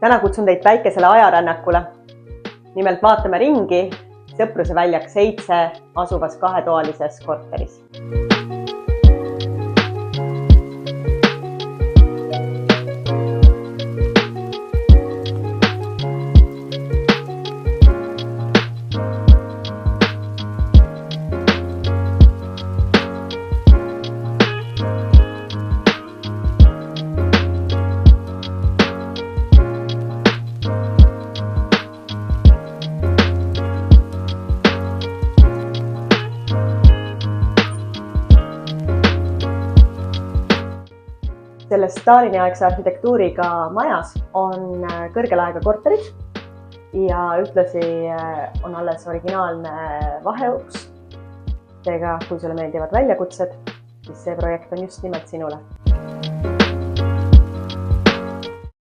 Täna kutsun teid väikesele ajarännakule. Nimelt vaatame ringi Sõpruse väljak 7 asuvas kahetoalises korteris. Selles Stalini-aegse arhitektuuriga majas on kõrgelaega korterid ja ühtlasi on alles originaalne vaheuks. Seega, kui sulle meeldivad väljakutsed, siis see projekt on just nimelt sinule.